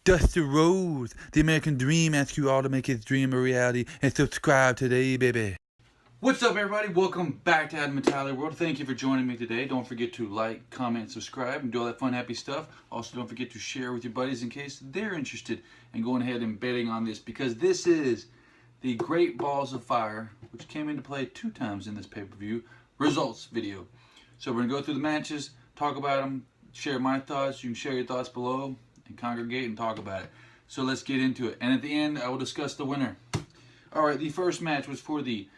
Dusty Rose, the American Dream, asks you all to make his dream a reality and subscribe today, baby. What's up, everybody? Welcome back to Adam and Tyler World. Thank you for joining me today. Don't forget to like, comment, subscribe, and do all that fun, happy stuff. Also, don't forget to share with your buddies in case they're interested in going ahead and betting on this, because this is the Great Balls of Fire, which came into play 2 times in this pay-per-view results video. So we're going to go through the matches, talk about them, share my thoughts. You can share your thoughts below and congregate and talk about it. So let's get into it. And at the end, I will discuss the winner. All right, the first match was for the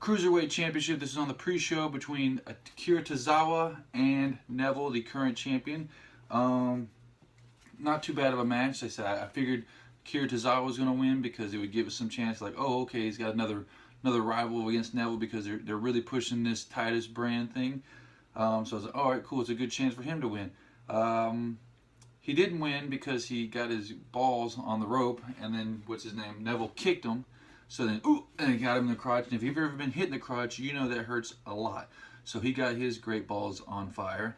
Cruiserweight Championship. This is on the pre-show between Akira Tozawa and Neville, the current champion. Not too bad of a match. Like I said, I figured Akira Tozawa was going to win because it would give us some chance. Like, oh, okay, he's got another rival against Neville because they're really pushing this Titus brand thing. So I was like, all right, cool. It's a good chance for him to win. He didn't win because he got his balls on the rope, and then Neville kicked him. So then, and he got him in the crotch. And if you've ever been hit in the crotch, you know that hurts a lot. So he got his great balls on fire.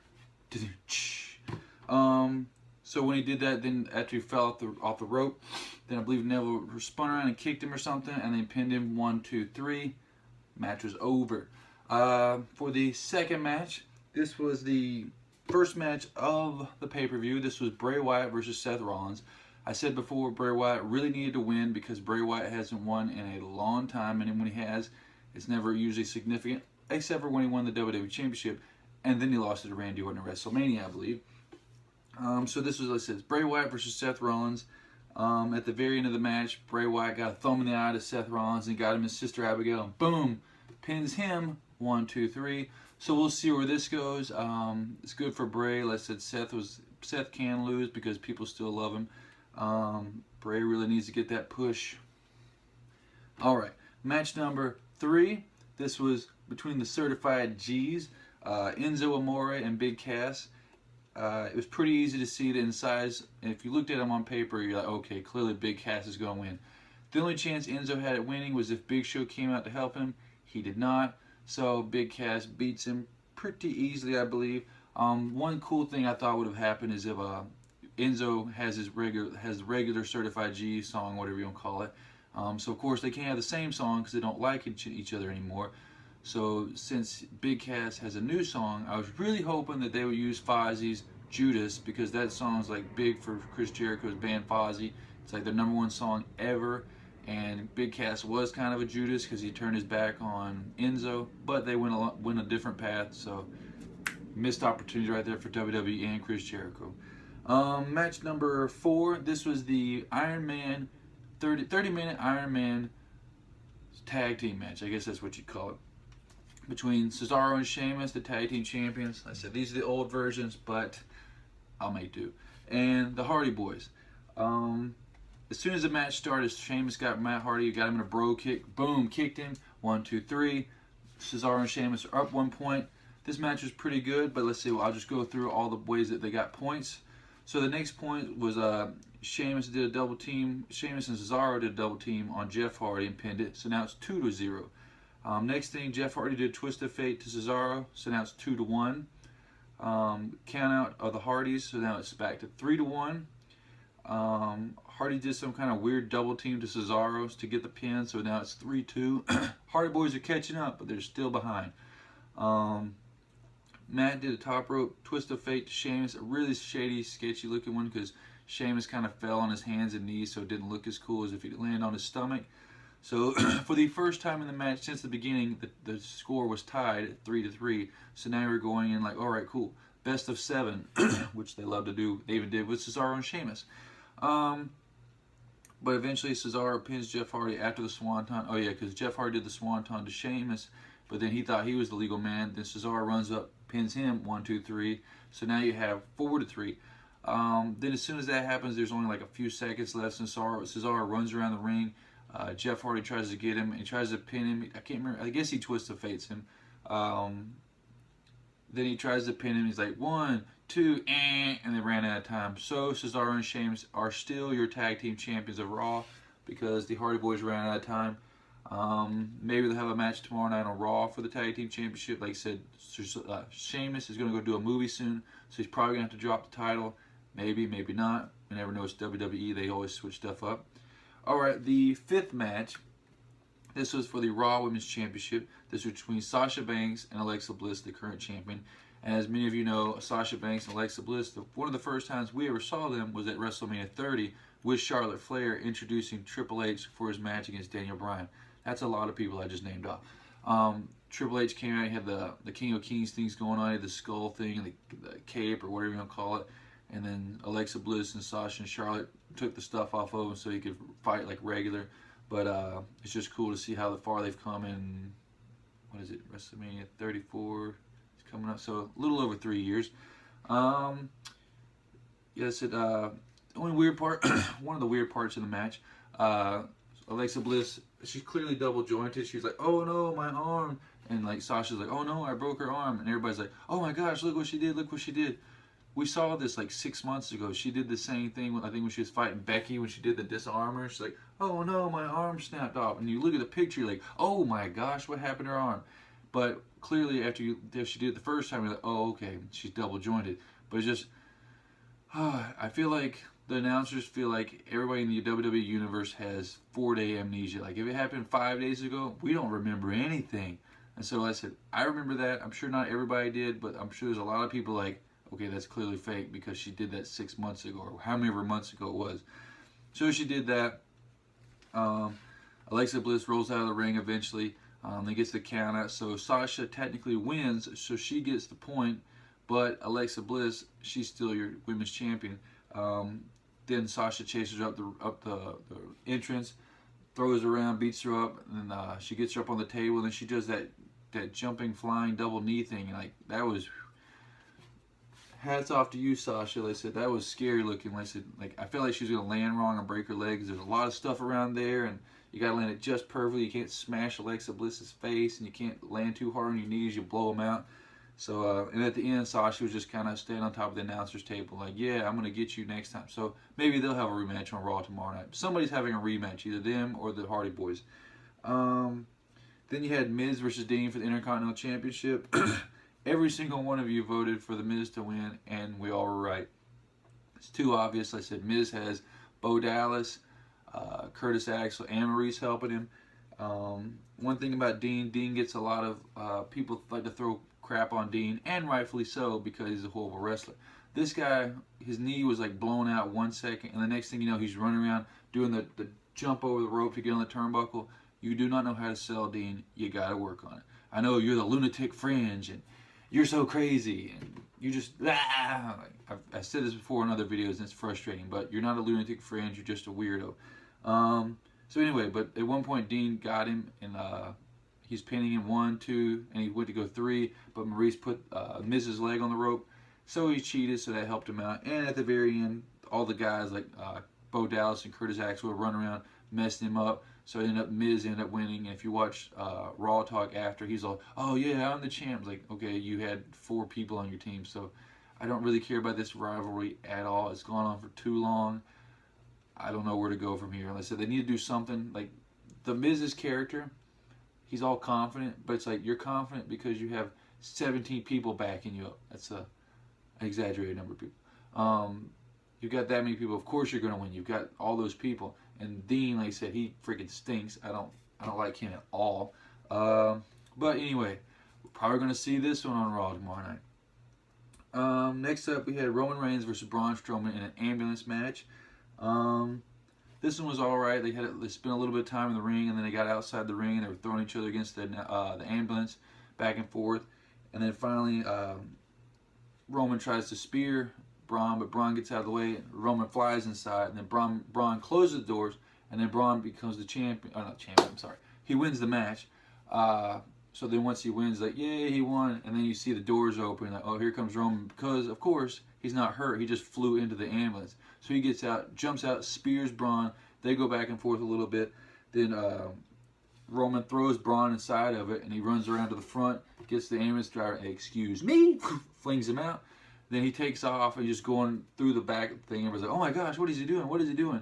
So when he did that, then after he fell off the rope, then I believe Neville spun around and kicked him or something, and then pinned him 1, 2, 3. Match was over. For the second match, this was the first match of the pay-per-view. This was Bray Wyatt versus Seth Rollins. I said before, Bray Wyatt really needed to win because Bray Wyatt hasn't won in a long time, and when he has, it's never usually significant, except for when he won the WWE Championship, and then he lost it to Randy Orton at WrestleMania, I believe. So this was, like I said, Bray Wyatt versus Seth Rollins. At the very end of the match, Bray Wyatt got a thumb in the eye to Seth Rollins and got him his sister Abigail, and boom, pins him 1, 2, 3. So we'll see where this goes. It's good for Bray. Like I said, Seth can lose because people still love him. Bray really needs to get that push. All right, match number 3. This was between the Certified G's, Enzo Amore and Big Cass. It was pretty easy to see it in size. And if you looked at them on paper, you're like, okay, clearly Big Cass is going to win. The only chance Enzo had at winning was if Big Show came out to help him. He did not. So Big Cass beats him pretty easily, I believe. One cool thing I thought would have happened is if Enzo has the regular Certified G song, whatever you want to call it. So of course they can't have the same song because they don't like each other anymore. So since Big Cass has a new song, I was really hoping that they would use Fozzie's Judas, because that song's like big for Chris Jericho's band Fozzy. It's like their #1 song ever. And Big Cass was kind of a Judas because he turned his back on Enzo, but they went a different path. So missed opportunity right there for WWE and Chris Jericho. Match number 4. This was the Iron Man 30-minute Iron Man tag team match. I guess that's what you'd call it. Between Cesaro and Sheamus, the tag team champions. I said these are the old versions, but I'll make do. And the Hardy Boys. As soon as the match started, Sheamus got Matt Hardy, got him in a bro kick. Boom, kicked him. 1, 2, 3. Cesaro and Sheamus are up 1 point. This match was pretty good, but let's see. I'll just go through all the ways that they got points. So the next point was Sheamus did a double team. Sheamus and Cesaro did a double team on Jeff Hardy and pinned it. So now it's 2-0. Next thing, Jeff Hardy did Twist of Fate to Cesaro. So now it's 2-1. Count out of the Hardys. So now it's back to 3-1. Hardy did some kind of weird double team to Cesaro to get the pin. So now it's 3-2. Hardy Boys are catching up, but they're still behind. Matt did a top rope Twist of Fate to Sheamus, a really shady, sketchy looking one because Sheamus kind of fell on his hands and knees, so it didn't look as cool as if he'd landed on his stomach. So for the first time in the match since the beginning, the score was tied at 3-3. So now we're going in like, all right, cool, best of 7, which they love to do. They even did with Cesaro and Sheamus. But eventually Cesaro pins Jeff Hardy after the Swanton. Oh yeah, because Jeff Hardy did the Swanton to Sheamus, but then he thought he was the legal man. Then Cesaro runs up, pins him 1, 2, 3. So now you have 4-3. Then as soon as that happens, there's only like a few seconds left. And Cesaro runs around the ring. Jeff Hardy tries to get him. He tries to pin him. I can't remember. I guess he Twist of Fates him. Then he tries to pin him. He's like 1, 2, and they ran out of time. So Cesaro and Sheamus are still your tag team champions of Raw because the Hardy Boys ran out of time. Maybe they'll have a match tomorrow night on Raw for the tag team championship. Like I said, Sheamus is going to go do a movie soon, so he's probably going to have to drop the title. Maybe, maybe not. You never know, it's WWE. They always switch stuff up. All right, the fifth match. This was for the Raw Women's Championship. This was between Sasha Banks and Alexa Bliss, the current champion. And as many of you know, Sasha Banks and Alexa Bliss, one of the first times we ever saw them was at WrestleMania 30 with Charlotte Flair introducing Triple H for his match against Daniel Bryan. That's a lot of people I just named off. Triple H came out, he had the King of Kings things going on, he had the skull thing, the cape, or whatever you want to call it. And then Alexa Bliss and Sasha and Charlotte took the stuff off of him so he could fight like regular. But it's just cool to see how far they've come in, what is it, WrestleMania 34, it's coming up, so a little over 3 years. Yes, the only weird part, one of the weird parts of the match, Alexa Bliss, she's clearly double jointed. She's like, oh no, my arm. And like Sasha's like, oh no, I broke her arm. And everybody's like, oh my gosh, look what she did, look what she did. We saw this like 6 months ago. She did the same thing, I think when she was fighting Becky, when she did the disarmer. She's like, oh no, my arm snapped off. And you look at the picture, you're like, oh my gosh, what happened to her arm? But clearly after she did it the first time, you're like, oh okay, she's double jointed. But it's just, I feel like the announcers feel like everybody in the WWE universe has 4-day amnesia. Like if it happened 5 days ago, we don't remember anything. And so I said, I remember that. I'm sure not everybody did, but I'm sure there's a lot of people like, okay, that's clearly fake because she did that 6 months ago or how many months ago it was. So she did that. Alexa Bliss rolls out of the ring eventually. They gets the count out. So Sasha technically wins, so she gets the point. But Alexa Bliss, she's still your women's champion. Then Sasha chases her up the entrance, throws her around, beats her up, and then she gets her up on the table, and then she does that jumping, flying double knee thing. And like that was, hats off to you, Sasha. Like I said, that was scary looking. Like I said, like I felt like she was gonna land wrong and break her legs. There's a lot of stuff around there, and you gotta land it just perfectly. You can't smash Alexa Bliss's face, and you can't land too hard on your knees. You blow them out. So, and at the end, Sasha was just kind of standing on top of the announcer's table, like, yeah, I'm going to get you next time. So maybe they'll have a rematch on Raw tomorrow night. Somebody's having a rematch, either them or the Hardy Boys. Then you had Miz versus Dean for the Intercontinental Championship. Every single one of you voted for the Miz to win, and we all were right. It's too obvious. Like I said, Miz has Bo Dallas, Curtis Axel, and Maurice helping him. One thing about Dean gets a lot of people like to throw crap on Dean, and rightfully so, because he's a horrible wrestler. This guy, his knee was like blown out 1 second, and the next thing you know, he's running around doing the jump over the rope to get on the turnbuckle. You do not know how to sell Dean. You got to work on it. I know you're the lunatic fringe, and you're so crazy, and you just, I've said this before in other videos, and it's frustrating, but you're not a lunatic fringe, you're just a weirdo. So anyway, but at one point, Dean got him, and he's pinning him 1, 2, and he went to go 3, but Maurice put Miz's leg on the rope, so he cheated, so that helped him out. And at the very end, all the guys like Bo Dallas and Curtis Axel would run around, messing him up, so Miz ended up winning. And if you watch Raw talk after, he's all, oh yeah, I'm the champ. It's like, okay, you had 4 people on your team, so I don't really care about this rivalry at all. It's gone on for too long. I don't know where to go from here. Like I said, they need to do something. Like the Miz's character, he's all confident, but it's like you're confident because you have 17 people backing you up. That's an exaggerated number of people. You've got that many people. Of course you're going to win. You've got all those people. And Dean, like I said, he freaking stinks. I don't like him at all. But anyway, we're probably going to see this one on Raw tomorrow night. Next up, we had Roman Reigns versus Braun Strowman in an ambulance match. This one was all right. They spent a little bit of time in the ring, and then they got outside the ring, and they were throwing each other against the ambulance, back and forth. And then finally, Roman tries to spear Braun, but Braun gets out of the way. Roman flies inside, and then Braun closes the doors, and then Braun becomes the champion. Oh, not champion. I'm sorry. He wins the match. So then once he wins, like, yay, he won. And then you see the doors open, like, oh, here comes Roman, because of course he's not hurt. He just flew into the ambulance. So he gets out, jumps out, spears Braun. They go back and forth a little bit. Then Roman throws Braun inside of it, and he runs around to the front, gets the ambulance driver, excuse me, flings him out. Then he takes off and just going through the back thing. Everybody's like, oh my gosh, what is he doing? What is he doing?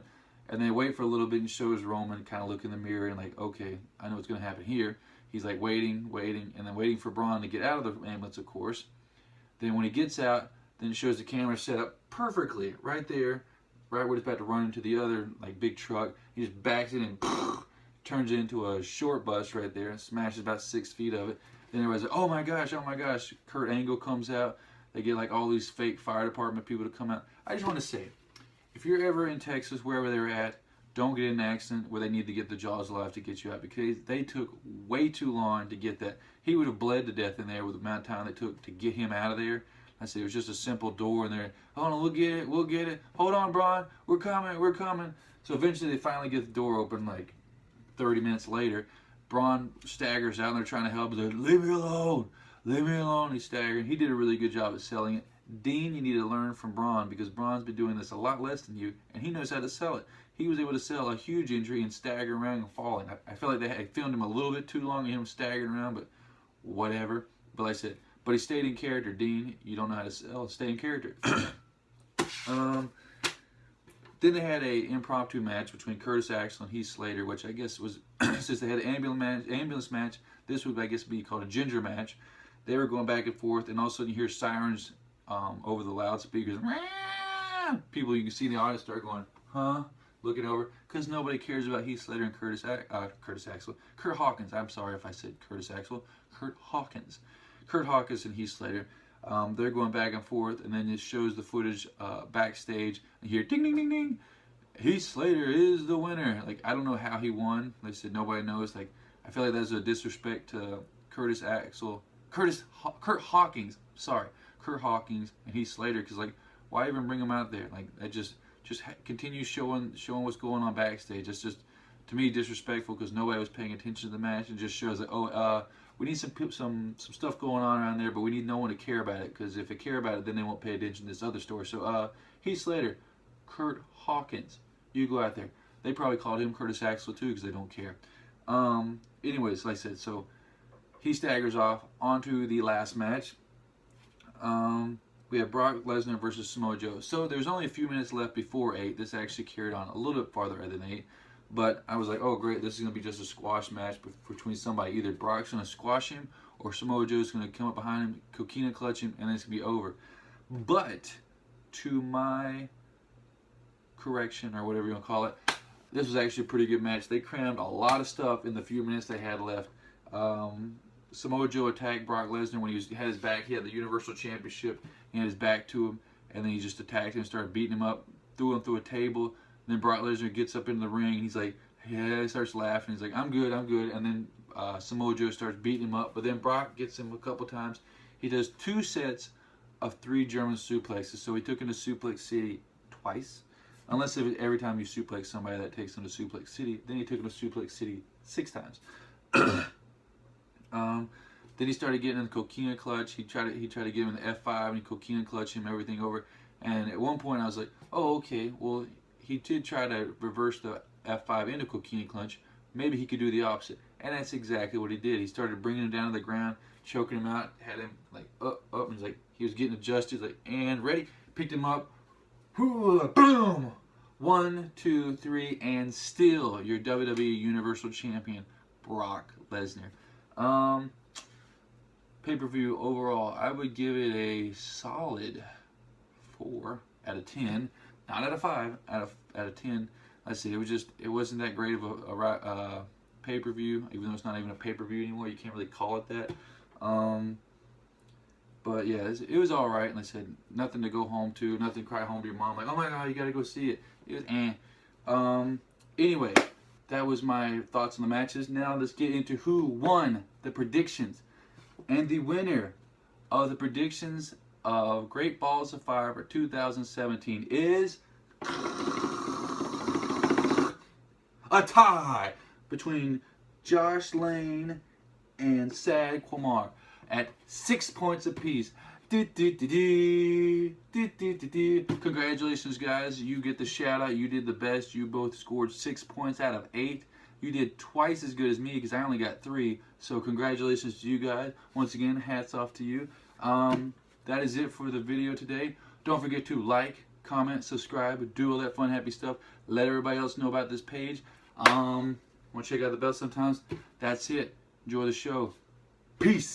And they wait for a little bit and shows Roman kind of look in the mirror and like, okay, I know what's going to happen here. He's like waiting, and then waiting for Braun to get out of the ambulance, of course. Then when he gets out, then it shows the camera set up perfectly right there. right when it's about to run into the other like big truck, he just backs it and turns it into a short bus right there and smashes about 6 feet of it. Then everybody's like, oh my gosh. Kurt Angle comes out. They get like all these fake fire department people to come out. I just want to say, if you're ever in Texas, wherever they're at, don't get in an accident where they need to get the jaws alive to get you out, because they took way too long to get that. He would have bled to death in there with the amount of time they took to get him out of there. I said it was just a simple door in there. Oh no, we'll get it. Hold on, Braun, we're coming. So eventually they finally get the door open like 30 minutes later. Braun staggers out and they're trying to help him. They're like, leave me alone. He's staggering. He did a really good job at selling it. Dean, you need to learn from Braun, because Braun's been doing this a lot less than you, and he knows how to sell it. He was able to sell a huge injury and staggering around and falling. I feel like they had filmed him a little bit too long, him staggering around, but whatever. But like I said, but he stayed in character. Dean, you don't know how to sell. Stay in character. Then they had a impromptu match between Curtis Axel and Heath Slater, which I guess was, since they had an ambulance match, this would, I guess, be called a ginger match. They were going back and forth, and all of a sudden you hear sirens over the loudspeakers. People you can see in the audience start going, huh? Looking over, because nobody cares about Heath Slater and Kurt Hawkins. I'm sorry if I said Curtis Axel. Kurt Hawkins and Heath Slater. They're going back and forth, and then it shows the footage backstage. And you hear ding, ding, ding, ding. Heath Slater is the winner. Like, I don't know how he won. Like I said, nobody knows. Like, I feel like that's a disrespect to Kurt Hawkins and Heath Slater, because like, why even bring them out there? Like, that just continue showing what's going on backstage. It's just, to me, disrespectful, because nobody was paying attention to the match. It just shows that, we need some stuff going on around there, but we need no one to care about it, because if they care about it, then they won't pay attention to this other story. So Heath Slater, Kurt Hawkins, you go out there. They probably called him Curtis Axel too, because they don't care. Anyways, like I said, so he staggers off onto the last match. We have Brock Lesnar versus Samoa Joe. So there's only a few minutes left before 8. This actually carried on a little bit farther than 8. But I was like, oh great, this is going to be just a squash match between somebody. Either Brock's going to squash him, or Samoa Joe's going to come up behind him, coquina clutch him, and then it's going to be over. But, to my correction, or whatever you want to call it, this was actually a pretty good match. They crammed a lot of stuff in the few minutes they had left. Samoa Joe attacked Brock Lesnar when he had his back. He had the Universal Championship. He had his back to him, and then he just attacked him, started beating him up, threw him through a table. And then Brock Lesnar gets up into the ring, and he's like, yeah, he starts laughing. He's like, I'm good. And then Samoa Joe starts beating him up. But then Brock gets him a couple times. He does 2 sets of 3 German suplexes. So he took him to Suplex City twice. Unless every time you suplex somebody, that takes him to Suplex City. Then he took him to Suplex City 6 times. Then he started getting in the coquina clutch. He tried to get him in the F5, and he coquina clutched him, everything over. And at one point I was like, oh, okay, well, he did try to reverse the F5 into coquina clutch. Maybe he could do the opposite. And that's exactly what he did. He started bringing him down to the ground, choking him out, had him like up, and he's like, he was getting adjusted. He's like, and ready. Picked him up. Boom. 1, 2, 3, and still your WWE Universal Champion, Brock Lesnar. Pay-per-view overall, I would give it a solid 4 out of 10. Not out of 5, out of 10. I see. It wasn't that great of a pay-per-view, even though it's not even a pay-per-view anymore. You can't really call it that. But yeah, it was all right. And like I said, nothing to go home to, nothing to cry home to your mom like, oh my God, you gotta go see it. It was Anyway, that was my thoughts on the matches. Now let's get into who won the predictions. And the winner of the predictions of Great Balls of Fire for 2017 is a tie between Josh Lane and Sad Quamar at 6 points apiece. Congratulations, guys. You get the shout out. You did the best. You both scored 6 points out of 8. You did twice as good as me because I only got 3. So congratulations to you guys. Once again, hats off to you. That is it for the video today. Don't forget to like, comment, subscribe, do all that fun, happy stuff. Let everybody else know about this page. Want to check out the bell sometimes? That's it. Enjoy the show. Peace.